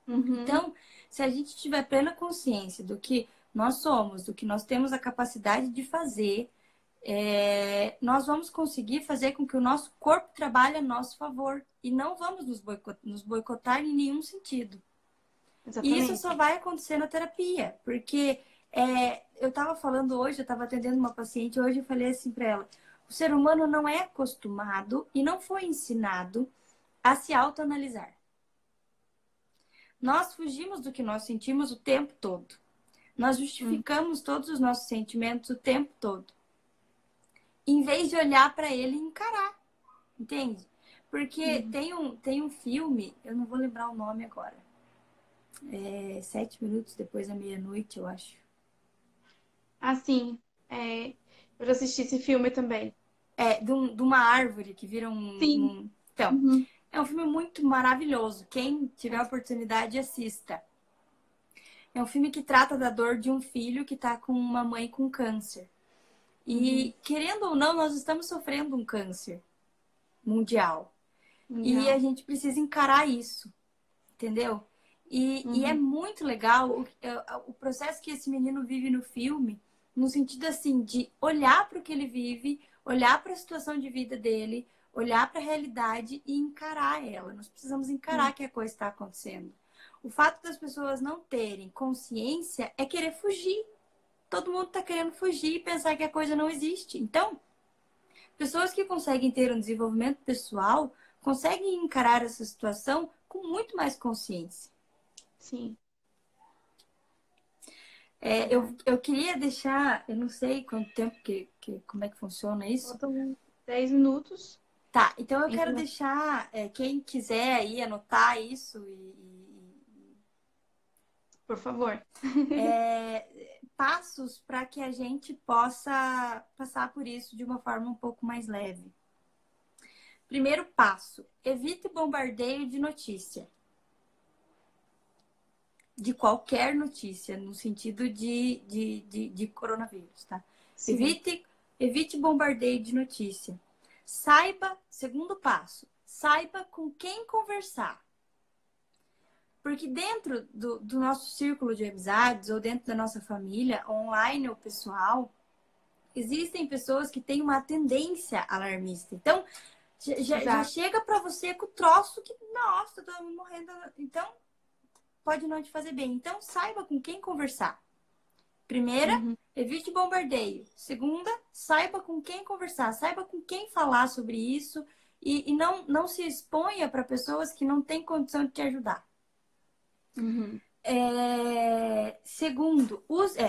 Então, se a gente tiver plena consciência do que nós somos, do que nós temos a capacidade de fazer, nós vamos conseguir fazer com que o nosso corpo trabalhe a nosso favor e não vamos nos boicotar em nenhum sentido. Exatamente. E isso só vai acontecer na terapia, porque eu estava falando hoje, eu estava atendendo uma paciente hoje, eu falei assim para ela: o ser humano não é acostumado e não foi ensinado a se autoanalisar. Nós fugimos do que nós sentimos o tempo todo. Nós justificamos todos os nossos sentimentos o tempo todo. Em vez de olhar para ele e encarar. Entende? Porque tem um filme, eu não vou lembrar o nome agora. 7 minutos depois da meia-noite, eu acho. Ah, sim. Eu já assisti esse filme também. De uma árvore que vira Sim. Então, é um filme muito maravilhoso. Quem tiver a oportunidade, assista. É um filme que trata da dor de um filho que está com uma mãe com câncer. E, querendo ou não, nós estamos sofrendo um câncer. mundial. E a gente precisa encarar isso, entendeu? E é muito legal o processo que esse menino vive no filme, no sentido assim, de olhar para o que ele vive, olhar para a situação de vida dele, olhar para a realidade e encarar ela. Nós precisamos encarar que a coisa está acontecendo. O fato das pessoas não terem consciência é querer fugir. Todo mundo está querendo fugir e pensar que a coisa não existe. Então, pessoas que conseguem ter um desenvolvimento pessoal conseguem encarar essa situação com muito mais consciência. Sim. Eu queria deixar, eu não sei quanto tempo, como é que funciona isso. Faltam 10 minutos. Tá, então eu quero deixar, quem quiser aí anotar isso Por favor. Passos para que a gente possa passar por isso de uma forma um pouco mais leve. Primeiro passo, evite bombardeio de notícia. De qualquer notícia, no sentido de coronavírus, tá? Evite bombardeio de notícia. Segundo passo, saiba com quem conversar. Porque dentro do nosso círculo de amizades, ou dentro da nossa família, online ou pessoal, existem pessoas que têm uma tendência alarmista. Então, já chega para você com o troço que, nossa, tô morrendo. Então, pode não te fazer bem. Então, saiba com quem conversar. Primeira, evite bombardeio. Segunda, saiba com quem conversar. Saiba com quem falar sobre isso. E não se exponha para pessoas que não têm condição de te ajudar.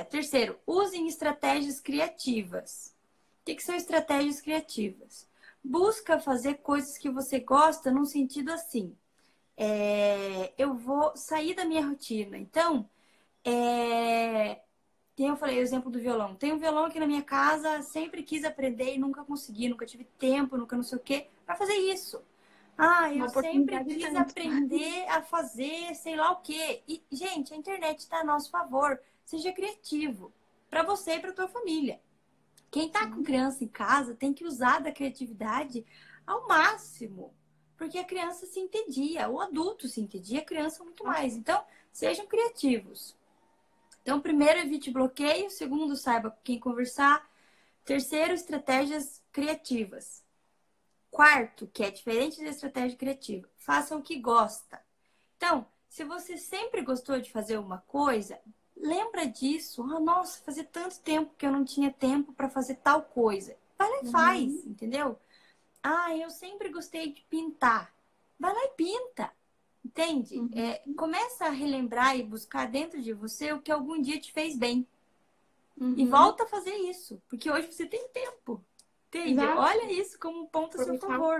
Terceiro, usem estratégias criativas. O que são estratégias criativas? Busca fazer coisas que você gosta num sentido assim. Eu vou sair da minha rotina. Então, eu falei o exemplo do violão. Tem um violão aqui na minha casa, sempre quis aprender e nunca consegui, nunca tive tempo, nunca não sei o quê, para fazer isso. Eu sempre quis aprender a fazer sei lá o quê. E, gente, a internet está a nosso favor. Seja criativo, para você e para tua família. Quem tá com criança em casa tem que usar da criatividade ao máximo. Porque a criança se entedia, o adulto se entedia, a criança muito mais. Então, sejam criativos. Então, primeiro, evite bloqueio. Segundo, saiba com quem conversar. Terceiro, estratégias criativas. Quarto, que é diferente da estratégia criativa, faça o que gosta. Então, se você sempre gostou de fazer uma coisa, lembra disso. Nossa, fazia tanto tempo que eu não tinha tempo para fazer tal coisa. Vai lá e faz, entendeu? Eu sempre gostei de pintar. Vai lá e pinta. Entende? Começa a relembrar e buscar dentro de você o que algum dia te fez bem. E volta a fazer isso. Porque hoje você tem tempo. Entende? Exato. Olha isso como um ponto a seu favor.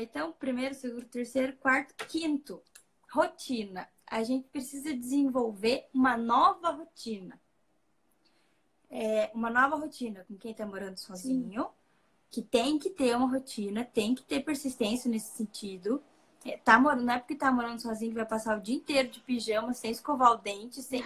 Então, primeiro, segundo, terceiro, quarto, quinto. Rotina. A gente precisa desenvolver uma nova rotina. Uma nova rotina com quem está morando sozinho. Sim. Que tem que ter uma rotina, tem que ter persistência nesse sentido. Não é porque tá morando sozinho que vai passar o dia inteiro de pijama, sem escovar o dente, sem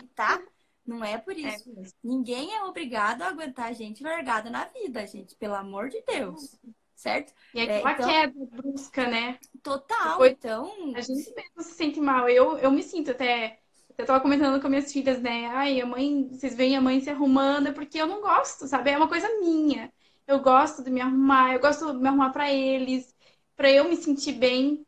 Não é por isso. Ninguém é obrigado a aguentar a gente largada na vida, gente. Pelo amor de Deus. Certo? E aquela queda brusca, né? Total. Depois, então... A gente mesmo se sente mal. Eu me sinto até... Eu tava comentando com minhas filhas, né? Vocês veem a mãe se arrumando, é porque eu não gosto, sabe? É uma coisa minha. Eu gosto de me arrumar, eu gosto de me arrumar pra eles, pra eu me sentir bem.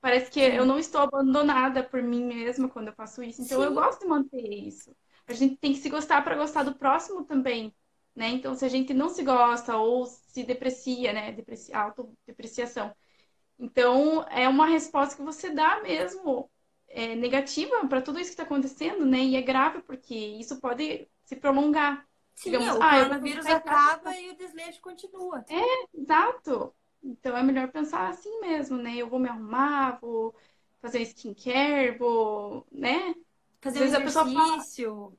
Parece que eu não estou abandonada por mim mesma quando eu faço isso. Então, eu gosto de manter isso. A gente tem que se gostar para gostar do próximo também, né? Então, se a gente não se gosta ou se deprecia, né? Autodepreciação. Então, é uma resposta que você dá mesmo negativa para tudo isso que está acontecendo, né? E é grave porque isso pode se prolongar. Sim, digamos, o coronavírus acaba e o desleixo continua. Exato. Então é melhor pensar assim mesmo, né? Eu vou me arrumar, vou fazer skincare, né? Fazer um exercício.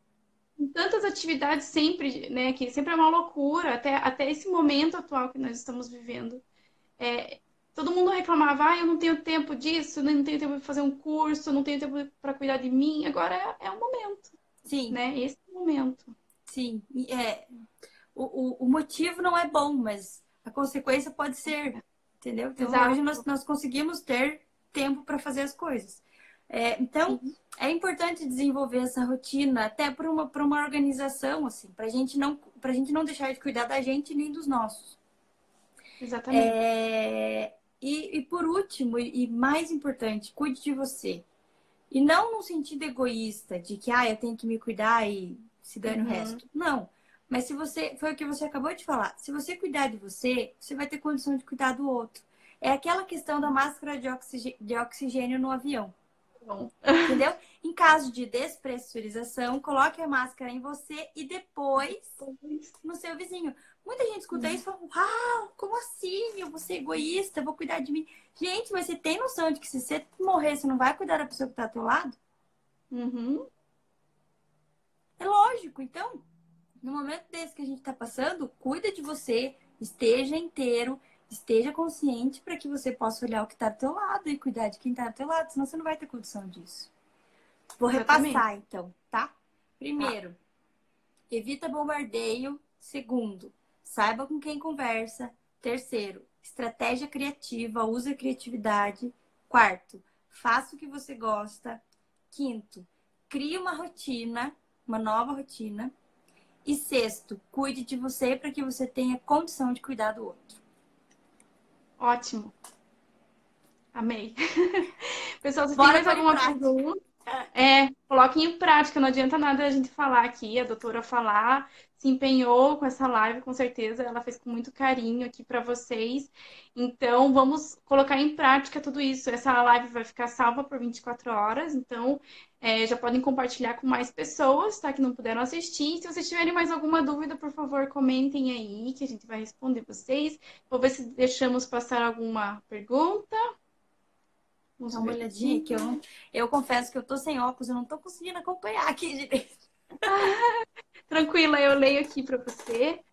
Em tantas atividades sempre, né? Que sempre é uma loucura, até esse momento atual que nós estamos vivendo. Todo mundo reclamava, eu não tenho tempo disso, não tenho tempo de fazer um curso, não tenho tempo para cuidar de mim. Agora é o momento. Sim. Né? Esse é o momento. Sim. O motivo não é bom, mas a consequência pode ser, entendeu? Então, Exato. hoje nós conseguimos ter tempo para fazer as coisas. Então, Sim, é importante desenvolver essa rotina, até para uma organização, assim, para a gente não deixar de cuidar da gente nem dos nossos. exatamente. E por último, e mais importante, cuide de você. E não no sentido egoísta, de que eu tenho que me cuidar e se dane o Uhum. resto. Não. Mas se você, foi o que você acabou de falar, se você cuidar de você, você vai ter condição de cuidar do outro. É aquela questão da máscara de oxigênio no avião. Bom. Entendeu? Em caso de despressurização, coloque a máscara em você e depois no seu vizinho. Muita gente escuta isso e fala, uau, como assim? Eu vou ser egoísta, eu vou cuidar de mim. Gente, mas você tem noção de que se você morrer, você não vai cuidar da pessoa que está ao teu lado? Uhum. É lógico. Então, no momento desse que a gente está passando, cuida de você, esteja inteiro, esteja consciente para que você possa olhar o que está do teu lado e cuidar de quem está do teu lado, senão você não vai ter condição disso. Vou Exatamente. repassar, então, tá? Tá. Primeiro, evita bombardeio. Segundo, saiba com quem conversa. Terceiro, estratégia criativa, use a criatividade. Quarto, faça o que você gosta. Quinto, crie uma rotina, uma nova rotina. E sexto, cuide de você para que você tenha condição de cuidar do outro. Ótimo. Amei. Pessoal, vocês têm Bora mais pôr em alguma prática. pergunta? Coloquem em prática. Não adianta nada a gente falar aqui, a doutora falar, se empenhou com essa live, com certeza. Ela fez com muito carinho aqui para vocês. Então, vamos colocar em prática tudo isso. Essa live vai ficar salva por 24 horas. Então, já podem compartilhar com mais pessoas, tá? Que não puderam assistir. Se vocês tiverem mais alguma dúvida, por favor, comentem aí, que a gente vai responder vocês. Vou ver se deixamos passar alguma pergunta. Vamos Dá uma ver olhadinha aqui. que eu confesso que eu tô sem óculos, eu não tô conseguindo acompanhar aqui direito. Tranquila, eu leio aqui para você.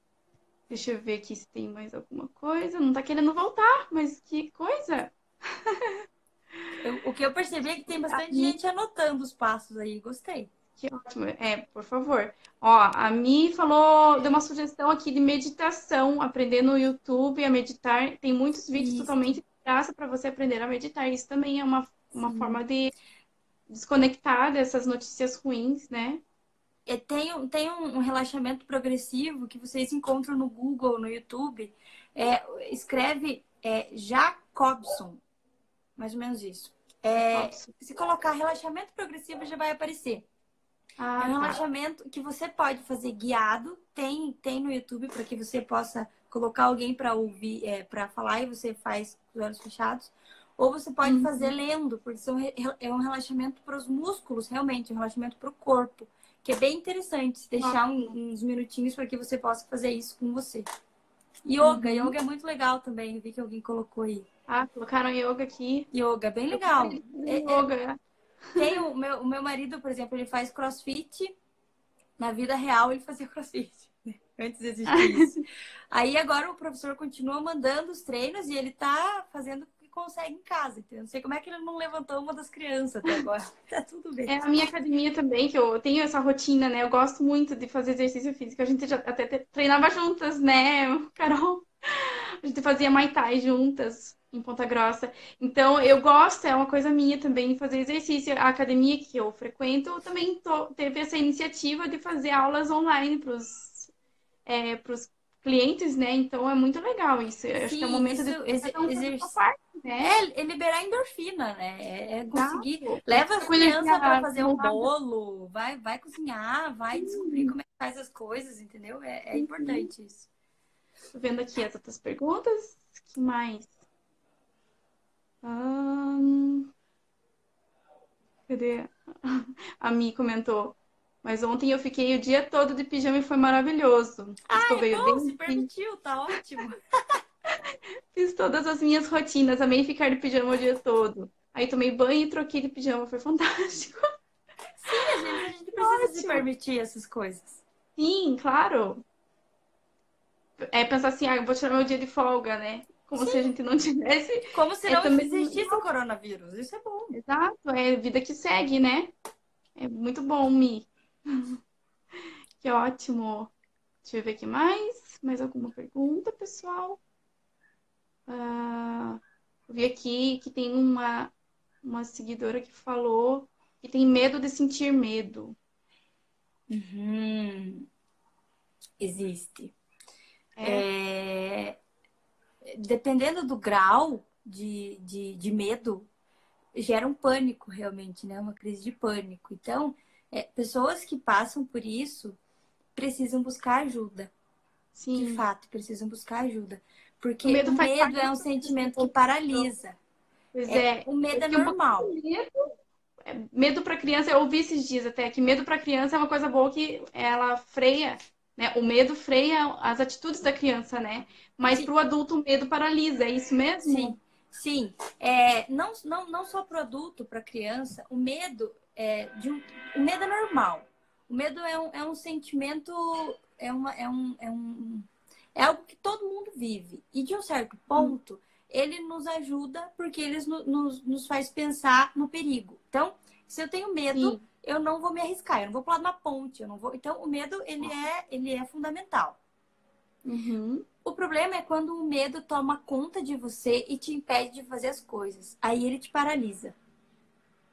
Deixa eu ver aqui se tem mais alguma coisa. Não tá querendo voltar, mas que coisa. O que eu percebi é que tem A bastante Mi, gente anotando os passos aí. Gostei. que ótimo. Por favor. Ó, a Mi falou, deu uma sugestão aqui de meditação, aprender no YouTube a meditar. Tem muitos vídeos Isso, totalmente de graça para você aprender a meditar. Isso também é uma sim. forma de desconectar dessas notícias ruins, né? Tem um relaxamento progressivo que vocês encontram no Google, no YouTube. Escreve Jacobson, mais ou menos isso. Jacobson. Se colocar relaxamento progressivo, já vai aparecer. É um Ah, tá. relaxamento que você pode fazer guiado. Tem no YouTube para que você possa colocar alguém para ouvir, para falar e você faz com os olhos fechados. Ou você pode fazer Uhum. lendo, porque é um relaxamento para os músculos, realmente, um relaxamento para o corpo, que é bem interessante. Se deixar Ótimo. uns minutinhos para que você possa fazer isso com você. Yoga, Uhum. yoga é muito legal também. Eu vi que alguém colocou aí. Ah, colocaram yoga aqui. Yoga, bem Eu gostaria legal. de fazer yoga. Tem o meu marido, por exemplo, ele faz CrossFit. Na vida real, ele fazia CrossFit, né? Antes de existir isso. Aí agora o professor continua mandando os treinos e ele tá fazendo o que consegue em casa. Então, eu não sei como é que ele não levantou uma das crianças até agora. Tá tudo bem. É a minha academia também, que eu tenho essa rotina, né? Eu gosto muito de fazer exercício físico. A gente já até treinava juntas, né, Carol? A gente fazia Muay Thai juntas em Ponta Grossa. Então, eu gosto, é uma coisa minha também fazer exercício. A academia que eu frequento também teve essa iniciativa de fazer aulas online para os clientes, né? Então, é muito legal isso. Eu acho que é o Sim, momento isso, de cada um fazer a sua parte, né? é liberar endorfina, né? É conseguir. Exato. Leva as Com energia crianças para fazer um renovada. bolo, vai cozinhar, vai descobrir como é que faz as coisas, entendeu? É importante isso. Tô vendo aqui as outras perguntas. Que mais? Ahn, Cadê? A Mi comentou. Mas ontem eu fiquei o dia todo de pijama e foi maravilhoso. Ah, é Escovei o bom, se dente, permitiu, tá ótimo. fiz todas as minhas rotinas, amei ficar de pijama o dia todo. Aí tomei banho e troquei de pijama, foi fantástico. Sim, às vezes a gente precisa se Ótimo. permitir essas coisas. Sim, claro. É pensar assim, vou tirar meu dia de folga, né? Como se a gente não tivesse. Como se É não também. existisse coronavírus. Isso é bom. Exato, é vida que segue, né? É muito bom, Mi. Que ótimo. Deixa eu ver aqui mais. Mais alguma pergunta, pessoal? Ah, eu vi aqui que tem uma seguidora que falou que tem medo de sentir medo. Uhum. Existe. É, Dependendo do grau de medo, gera um pânico realmente, né? Uma crise de pânico. Então, pessoas que passam por isso precisam buscar ajuda. De sim. fato, precisam buscar ajuda. O Porque medo o faz medo parte é do um processo de sentimento que evolução. paralisa. Pois é, O medo eu é fiquei um pouquinho com normal. medo. Medo para criança, eu ouvi esses dias até que medo para criança é uma coisa boa que ela freia, né? O medo freia as atitudes da criança, né? Mas Sim, para o adulto o medo paralisa, é isso mesmo? sim, sim. Não só para o adulto, para a criança, o medo é normal. O medo é um sentimento, é algo que todo mundo vive. E de um certo ponto, ele nos ajuda porque ele nos faz pensar no perigo. Então, se eu tenho medo, Sim. eu não vou me arriscar, eu não vou pular de uma ponte, eu não vou. Então, o medo ele é fundamental. Uhum. O problema é quando o medo toma conta de você e te impede de fazer as coisas. Aí ele te paralisa.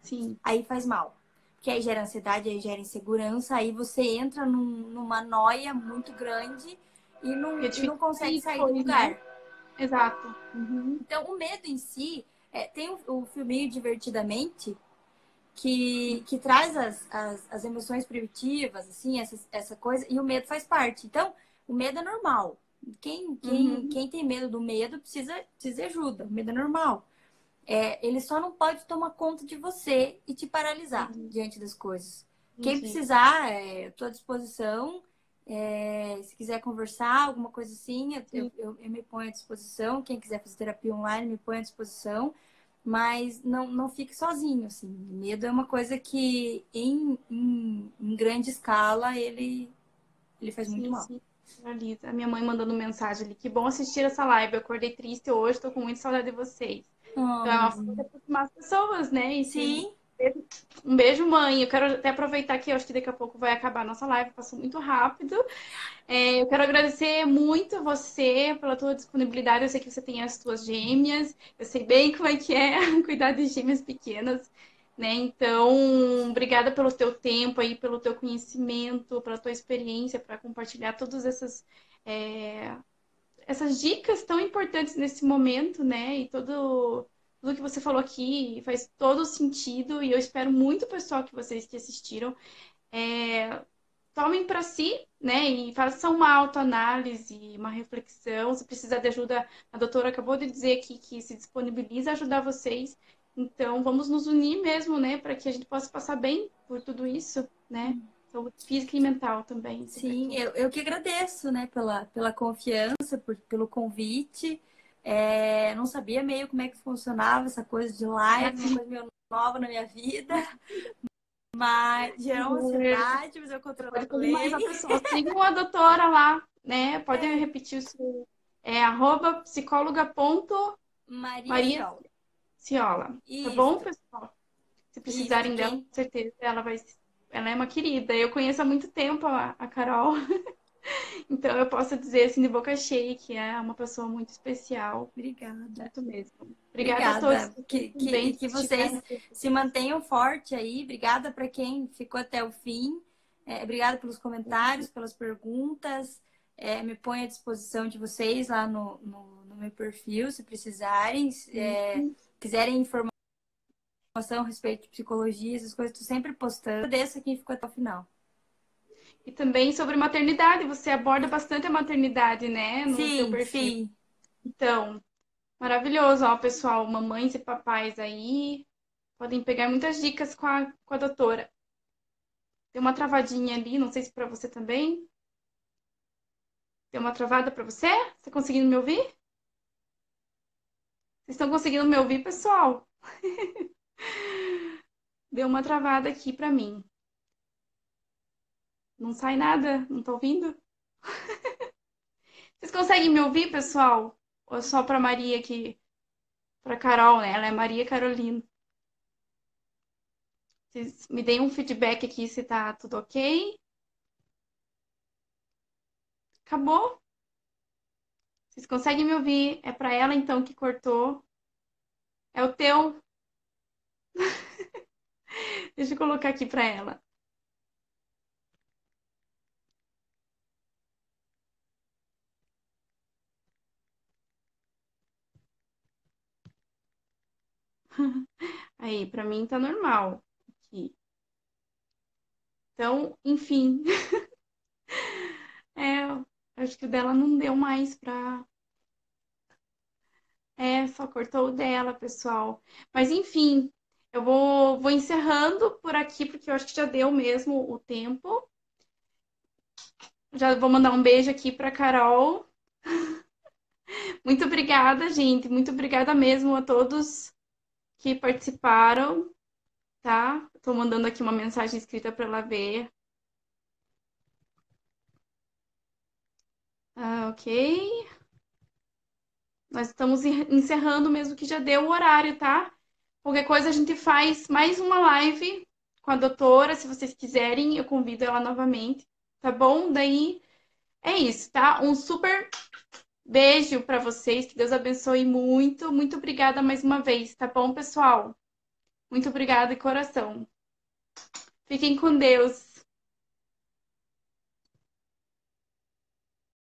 Sim. Aí faz mal. Porque aí gera ansiedade, aí gera insegurança, aí você entra numa noia muito grande e Porque é não difícil consegue sair sair do depois, né? lugar. Exato. Uhum. Então, o medo em si, tem o filminho Divertidamente, que traz as emoções primitivas, assim, essa coisa, e o medo faz parte. Então, o medo é normal. Uhum. Quem tem medo do medo precisa de ajuda. O medo é normal. Ele só não pode tomar conta de você e te paralisar Sim, diante das coisas. Quem entendi. precisar, estou à disposição. Se quiser conversar, alguma coisa assim, Sim, eu me ponho à disposição. Quem quiser fazer terapia online, me põe à disposição. Mas não fique sozinho, assim. Medo é uma coisa que, em grande escala, ele faz muito sim, mal. sim. Paralisa. A minha mãe mandando mensagem ali. Que bom assistir essa live. Eu acordei triste hoje, tô com muita saudade de vocês. Então é uma forma de Hum, aproximar as pessoas, né? sim, Um beijo, mãe. Eu quero até aproveitar que eu acho que daqui a pouco vai acabar a nossa live, passou muito rápido. Eu quero agradecer muito você pela tua disponibilidade. Eu sei que você tem as tuas gêmeas, eu sei bem como é que é cuidar de gêmeas pequenas, né? Então, obrigada pelo teu tempo aí, pelo teu conhecimento, pela tua experiência, para compartilhar todas é, essas dicas tão importantes nesse momento, né? E tudo que você falou aqui faz todo sentido e eu espero muito, pessoal, que vocês que assistiram tomem para si, né? E façam uma autoanálise, uma reflexão. Se precisar de ajuda, a doutora acabou de dizer aqui que se disponibiliza a ajudar vocês. Então, vamos nos unir mesmo, né? Para que a gente possa passar bem por tudo isso, né? Saúde física e mental também, sim, sobretudo. eu que agradeço, né, pela confiança, pelo convite. Não sabia meio como é que funcionava essa coisa de live, uma Assim, coisa meio nova na minha vida, mas gerou uma ansiedade, mas eu você pode fazer mais controlei. uma pessoa. Sigam a doutora lá, né? Pode É, repetir o seu. Arroba psicóloga.maria Maria Fiola. Ciola. Tá bom, Isso, pessoal? Se isso. precisarem dela, com certeza ela vai. Ela é uma querida. Eu conheço há muito tempo a Carol, então eu posso dizer assim de boca cheia que é uma pessoa muito especial, Obrigada. muito mesmo. Obrigada a todos Obrigada. vocês Que, também que que estiveram vocês aqui. se mantenham forte aí. Obrigada para quem ficou até o fim. Obrigada pelos comentários, pelas perguntas. Me ponho à disposição de vocês lá no meu perfil, se precisarem. Quiserem informação a respeito de psicologia, essas coisas, estou sempre postando. Agradeço a quem ficou até o final. E também sobre maternidade, você aborda bastante a maternidade, né, no teu Sim, perfil. sim. Então, maravilhoso, ó, pessoal, mamães e papais aí podem pegar muitas dicas com a doutora. Tem uma travadinha ali, não sei se para você também. Deu uma travada para você? Você tá conseguindo me ouvir? Vocês estão conseguindo me ouvir, pessoal? Deu uma travada aqui para mim. Não sai nada? Não tô ouvindo? Vocês conseguem me ouvir, pessoal? Ou é só para Maria aqui? Para Carol, né? Ela é Maria Carolina. Vocês me deem um feedback aqui se tá tudo ok. Acabou? Vocês conseguem me ouvir? É para ela então que cortou. É o teu. Deixa eu colocar aqui para ela. Aí, para mim tá normal aqui. Então, enfim, é, acho que o dela não deu mais pra. É, só cortou o dela, pessoal. Mas enfim, eu vou encerrando por aqui, porque eu acho que já deu mesmo o tempo. Já vou mandar um beijo aqui pra Carol. Muito obrigada, gente. Muito obrigada mesmo a todos que participaram, tá? Tô mandando aqui uma mensagem escrita para ela ver. Ah, ok. Nós estamos encerrando mesmo que já deu o horário, tá? Qualquer coisa a gente faz mais uma live com a doutora, se vocês quiserem, eu convido ela novamente, tá bom? Daí é isso, tá? Um super beijo para vocês, que Deus abençoe muito. Muito obrigada mais uma vez, tá bom, pessoal? Muito obrigada de coração. Fiquem com Deus.